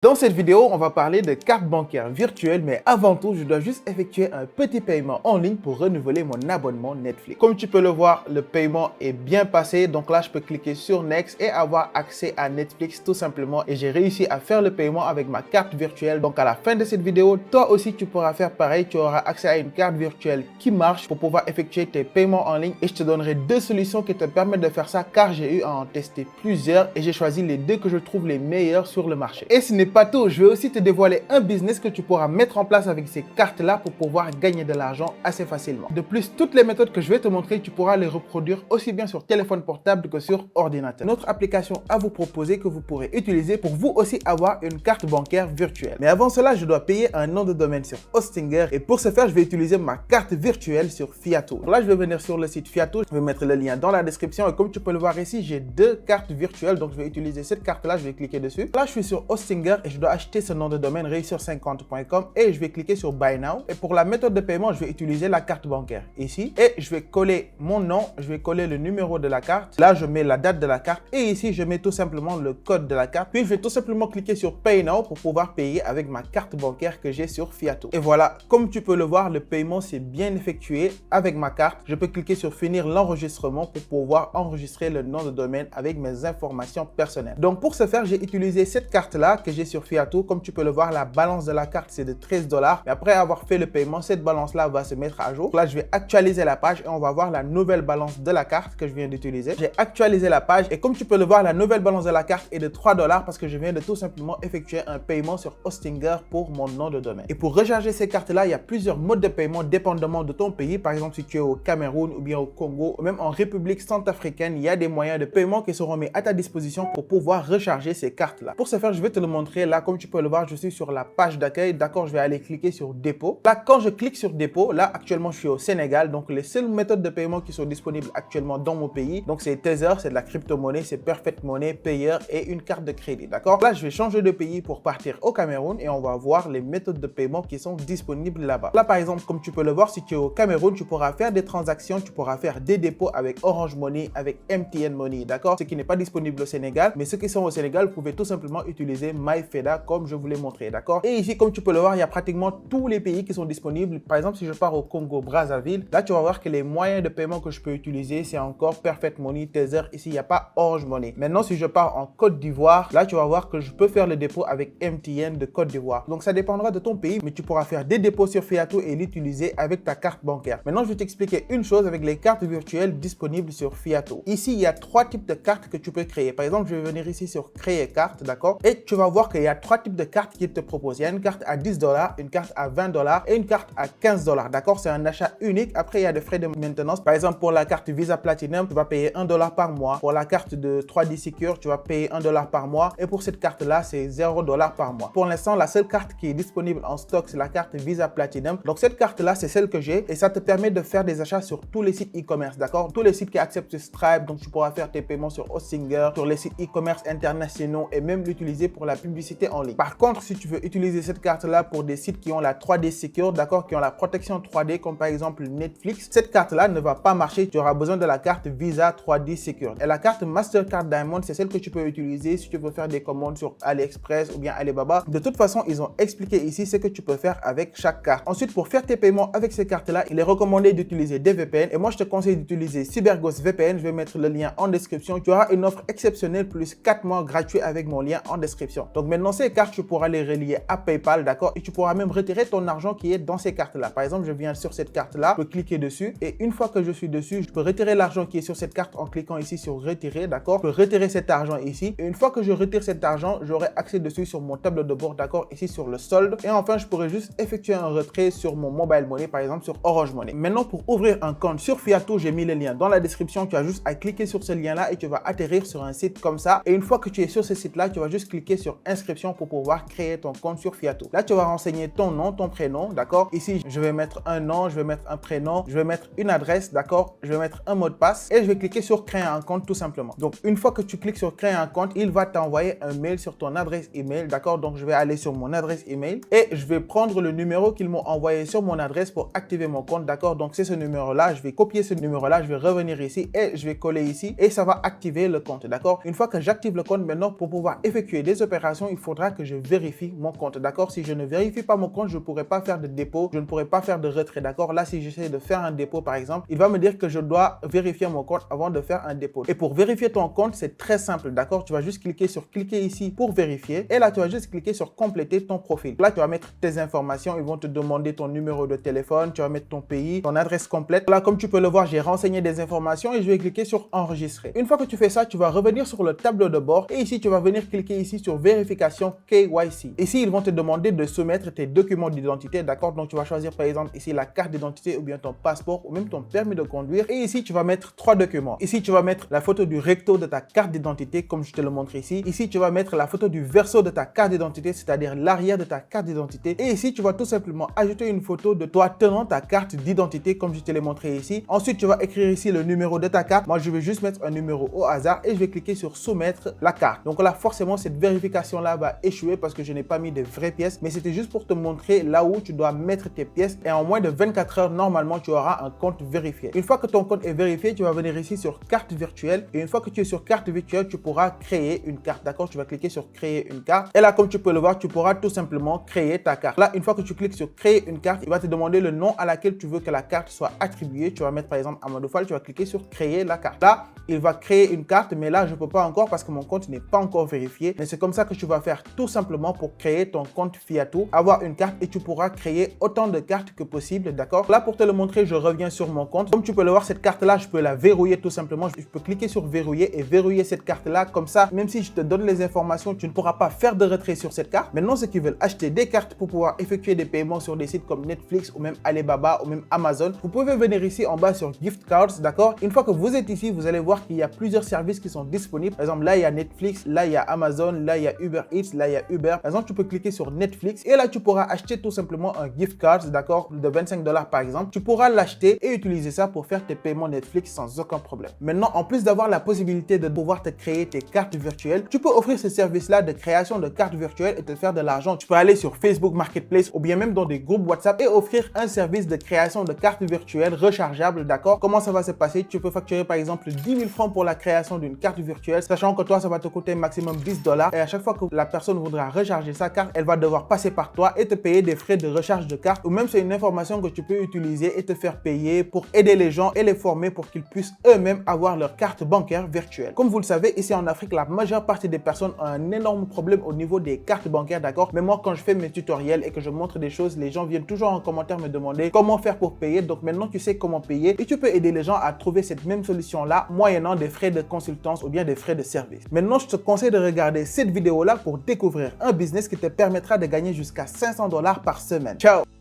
Dans cette vidéo, on va parler de carte bancaire virtuelle, mais avant tout, je dois juste effectuer un petit paiement en ligne pour renouveler mon abonnement Netflix. Comme tu peux le voir, le paiement est bien passé, donc là, je peux cliquer sur Next et avoir accès à Netflix tout simplement. Et j'ai réussi à faire le paiement avec ma carte virtuelle. Donc à la fin de cette vidéo, toi aussi, tu pourras faire pareil. Tu auras accès à une carte virtuelle qui marche pour pouvoir effectuer tes paiements en ligne. Et je te donnerai deux solutions qui te permettent de faire ça, car j'ai eu à en tester plusieurs et j'ai choisi les deux que je trouve les meilleurs sur le marché. Et ce n'est pas tout, je vais aussi te dévoiler un business que tu pourras mettre en place avec ces cartes-là pour pouvoir gagner de l'argent assez facilement. De plus, toutes les méthodes que je vais te montrer, tu pourras les reproduire aussi bien sur téléphone portable que sur ordinateur. Une autre application à vous proposer que vous pourrez utiliser pour vous aussi avoir une carte bancaire virtuelle. Mais avant cela, je dois payer un nom de domaine sur Hostinger et pour ce faire, je vais utiliser ma carte virtuelle sur Fiato. Là, je vais venir sur le site Fiato, je vais mettre le lien dans la description et comme tu peux le voir ici, j'ai deux cartes virtuelles, donc je vais utiliser cette carte-là, je vais cliquer dessus. Là, je suis sur Hostinger et je dois acheter ce nom de domaine réussir50.com et je vais cliquer sur Buy Now. Et pour la méthode de paiement, je vais utiliser la carte bancaire ici et je vais coller mon nom, je vais coller le numéro de la carte. Là, je mets la date de la carte et ici, je mets tout simplement le code de la carte. Puis, je vais tout simplement cliquer sur Pay Now pour pouvoir payer avec ma carte bancaire que j'ai sur Fiato. Et voilà, comme tu peux le voir, le paiement s'est bien effectué avec ma carte. Je peux cliquer sur Finir l'enregistrement pour pouvoir enregistrer le nom de domaine avec mes informations personnelles. Donc, pour ce faire, j'ai utilisé cette carte-là que j'ai sur Fiato. Comme tu peux le voir, la balance de la carte, c'est de 13 $. Mais après avoir fait le paiement, cette balance-là va se mettre à jour. Là, je vais actualiser la page et on va voir la nouvelle balance de la carte que je viens d'utiliser. J'ai actualisé la page et comme tu peux le voir, la nouvelle balance de la carte est de 3 $ parce que je viens de tout simplement effectuer un paiement sur Hostinger pour mon nom de domaine. Et pour recharger ces cartes-là, il y a plusieurs modes de paiement dépendamment de ton pays. Par exemple, si tu es au Cameroun ou bien au Congo ou même en République centrafricaine, il y a des moyens de paiement qui seront mis à ta disposition pour pouvoir recharger ces cartes-là. Pour ce faire, je vais te le montrer là. Comme tu peux le voir, je suis sur la page d'accueil. D'accord, je vais aller cliquer sur dépôt. Là, quand je clique sur dépôt, là, actuellement, je suis au Sénégal. Donc, les seules méthodes de paiement qui sont disponibles actuellement dans mon pays, donc c'est Tether, c'est de la crypto-monnaie, c'est Perfect Money, Payer et une carte de crédit. D'accord, là, je vais changer de pays pour partir au Cameroun et on va voir les méthodes de paiement qui sont disponibles là-bas. Là, par exemple, comme tu peux le voir, si tu es au Cameroun, tu pourras faire des transactions, tu pourras faire des dépôts avec Orange Money, avec MTN Money. D'accord, ce qui n'est pas disponible au Sénégal, mais ceux qui sont au Sénégal, vous pouvez tout simplement utiliser MyFeda comme je vous l'ai montré, d'accord. Et ici, comme tu peux le voir, il y a pratiquement tous les pays qui sont disponibles. Par exemple, si je pars au Congo Brazzaville, là tu vas voir que les moyens de paiement que je peux utiliser, c'est encore Perfect Money, Tether. Ici, il n'y a pas Orange Money. Maintenant, si je pars en Côte d'Ivoire, là tu vas voir que je peux faire le dépôt avec MTN de Côte d'Ivoire. Donc ça dépendra de ton pays, mais tu pourras faire des dépôts sur Fiato et l'utiliser avec ta carte bancaire. Maintenant, je vais t'expliquer une chose avec les cartes virtuelles disponibles sur Fiato. Ici, il y a trois types de cartes que tu peux créer. Par exemple, je vais venir ici sur Créer carte, d'accord. Et tu vas voir qu'il y a trois types de cartes qui te proposent. Il y a une carte à 10 $, une carte à 20 $ et une carte à 15 $. D'accord, c'est un achat unique. Après, il y a des frais de maintenance. Par exemple, pour la carte Visa Platinum, tu vas payer 1 $ par mois. Pour la carte de 3D Secure, tu vas payer 1 $ par mois. Et pour cette carte-là, c'est 0 $ par mois. Pour l'instant, la seule carte qui est disponible en stock, c'est la carte Visa Platinum. Donc, cette carte-là, c'est celle que j'ai et ça te permet de faire des achats sur tous les sites e-commerce. D'accord, tous les sites qui acceptent Stripe. Donc, tu pourras faire tes paiements sur Hostinger, sur les sites e-commerce internationaux et même l'utiliser pour la publicité en ligne. Par contre, si tu veux utiliser cette carte-là pour des sites qui ont la 3D Secure, d'accord, qui ont la protection 3D, comme par exemple Netflix, cette carte-là ne va pas marcher. Tu auras besoin de la carte Visa 3D Secure. Et la carte Mastercard Diamond, c'est celle que tu peux utiliser si tu veux faire des commandes sur AliExpress ou bien Alibaba. De toute façon, ils ont expliqué ici ce que tu peux faire avec chaque carte. Ensuite, pour faire tes paiements avec ces cartes-là, il est recommandé d'utiliser des VPN. Et moi, je te conseille d'utiliser CyberGhost VPN. Je vais mettre le lien en description. Tu auras une offre exceptionnelle plus 4 mois gratuits avec mon lien en description. Donc maintenant, ces cartes, tu pourras les relier à PayPal, d'accord, et tu pourras même retirer ton argent qui est dans ces cartes-là. Par exemple, je viens sur cette carte-là, je peux cliquer dessus et une fois que je suis dessus, je peux retirer l'argent qui est sur cette carte en cliquant ici sur retirer, d'accord. Je peux retirer cet argent ici et une fois que je retire cet argent, j'aurai accès dessus sur mon tableau de bord, d'accord, ici sur le solde. Et enfin, je pourrais juste effectuer un retrait sur mon mobile money, par exemple sur Orange Money. Maintenant, pour ouvrir un compte sur Fiato, j'ai mis le lien dans la description. Tu as juste à cliquer sur ce lien-là et tu vas atterrir sur un site comme ça. Et une fois que tu es sur ce site-là, tu vas juste cliquer sur inscription pour pouvoir créer ton compte sur Fiato. Là, tu vas renseigner ton nom, ton prénom, d'accord. Ici, je vais mettre un nom, je vais mettre un prénom, je vais mettre une adresse, d'accord. Je vais mettre un mot de passe et je vais cliquer sur créer un compte tout simplement. Donc, une fois que tu cliques sur créer un compte, il va t'envoyer un mail sur ton adresse email, d'accord. Donc, je vais aller sur mon adresse email et je vais prendre le numéro qu'ils m'ont envoyé sur mon adresse pour activer mon compte, d'accord. Donc, c'est ce numéro-là. Je vais copier ce numéro-là, je vais revenir ici et je vais coller ici et ça va activer le compte, d'accord. Une fois que j'active le compte, maintenant, pour pouvoir effectuer des opérations, il faudra que je vérifie mon compte, d'accord? Si je ne vérifie pas mon compte, je ne pourrai pas faire de dépôt, je ne pourrai pas faire de retrait, d'accord? Là, si j'essaie de faire un dépôt, par exemple, il va me dire que je dois vérifier mon compte avant de faire un dépôt. Et pour vérifier ton compte, c'est très simple, d'accord? Tu vas juste cliquer ici pour vérifier. Et là, tu vas juste cliquer sur compléter ton profil. Là, tu vas mettre tes informations. Ils vont te demander ton numéro de téléphone. Tu vas mettre ton pays, ton adresse complète. Là, comme tu peux le voir, j'ai renseigné des informations et je vais cliquer sur enregistrer. Une fois que tu fais ça, tu vas revenir sur le tableau de bord et ici, tu vas venir cliquer ici sur vérification KYC. Ici, ils vont te demander de soumettre tes documents d'identité, d'accord? Donc, tu vas choisir par exemple ici la carte d'identité ou bien ton passeport ou même ton permis de conduire. Et ici, tu vas mettre 3 documents. Ici, tu vas mettre la photo du recto de ta carte d'identité, comme je te le montre ici. Ici, tu vas mettre la photo du verso de ta carte d'identité, c'est-à-dire l'arrière de ta carte d'identité. Et ici, tu vas tout simplement ajouter une photo de toi tenant ta carte d'identité, comme je te l'ai montré ici. Ensuite, tu vas écrire ici le numéro de ta carte. Moi, je vais juste mettre un numéro au hasard et je vais cliquer sur soumettre la carte. Donc là, forcément, cette vérification-là va échouer parce que je n'ai pas mis de vraies pièces, mais c'était juste pour te montrer là où tu dois mettre tes pièces et en moins de 24 heures, normalement, tu auras un compte vérifié. Une fois que ton compte est vérifié, tu vas venir ici sur carte virtuelle et une fois que tu es sur carte virtuelle, tu pourras créer une carte, d'accord? Tu vas cliquer sur créer une carte et là, comme tu peux le voir, tu pourras tout simplement créer ta carte. Là, une fois que tu cliques sur créer une carte, il va te demander le nom à laquelle tu veux que la carte soit attribuée. Tu vas mettre par exemple Amadou Fall, tu vas cliquer sur créer la carte. Là, il va créer une carte, mais là, je ne peux pas encore parce que mon compte n'est pas encore vérifié. Mais c'est comme ça que tu vas faire tout simplement pour créer ton compte Fiato, avoir une carte et tu pourras créer autant de cartes que possible, d'accord? Là, pour te le montrer, je reviens sur mon compte. Comme tu peux le voir, cette carte-là, je peux la verrouiller tout simplement. Je peux cliquer sur verrouiller et verrouiller cette carte-là. Comme ça, même si je te donne les informations, tu ne pourras pas faire de retrait sur cette carte. Maintenant, ceux qui veulent acheter des cartes pour pouvoir effectuer des paiements sur des sites comme Netflix ou même Alibaba ou même Amazon, vous pouvez venir ici en bas sur Gift Cards, d'accord? Une fois que vous êtes ici, vous allez voir qu'il y a plusieurs services qui sont disponibles. Par exemple, là, il y a Netflix, là, il y a Amazon, là, il y a Uber Eats, là, il y a Uber. Par exemple, tu peux cliquer sur Netflix et là, tu pourras acheter tout simplement un gift card, d'accord, de 25 $ par exemple. Tu pourras l'acheter et utiliser ça pour faire tes paiements Netflix sans aucun problème. Maintenant, en plus d'avoir la possibilité de pouvoir te créer tes cartes virtuelles, tu peux offrir ce service-là de création de cartes virtuelles et te faire de l'argent. Tu peux aller sur Facebook Marketplace ou bien même dans des groupes WhatsApp et offrir un service de création de cartes virtuelles rechargeables, d'accord? Comment ça va se passer? Tu peux facturer par exemple 10 000 francs pour la création d'une carte virtuelle, sachant que toi, ça va te coûter maximum 10 $ et à chaque fois que la personne voudra recharger sa carte, elle va devoir passer par toi et te payer des frais de recharge de carte ou même c'est une information que tu peux utiliser et te faire payer pour aider les gens et les former pour qu'ils puissent eux-mêmes avoir leur carte bancaire virtuelle. Comme vous le savez, ici en Afrique, la majeure partie des personnes ont un énorme problème au niveau des cartes bancaires, d'accord? Mais moi, quand je fais mes tutoriels et que je montre des choses, les gens viennent toujours en commentaire me demander comment faire pour payer. Donc maintenant, tu sais comment payer et tu peux aider les gens à trouver cette même solution-là moyennant des frais de consultance ou bien des frais de service. Maintenant, je te conseille de regarder cette vidéo-là pour découvrir un business qui te permettra de gagner jusqu'à 500 $ par semaine. Ciao!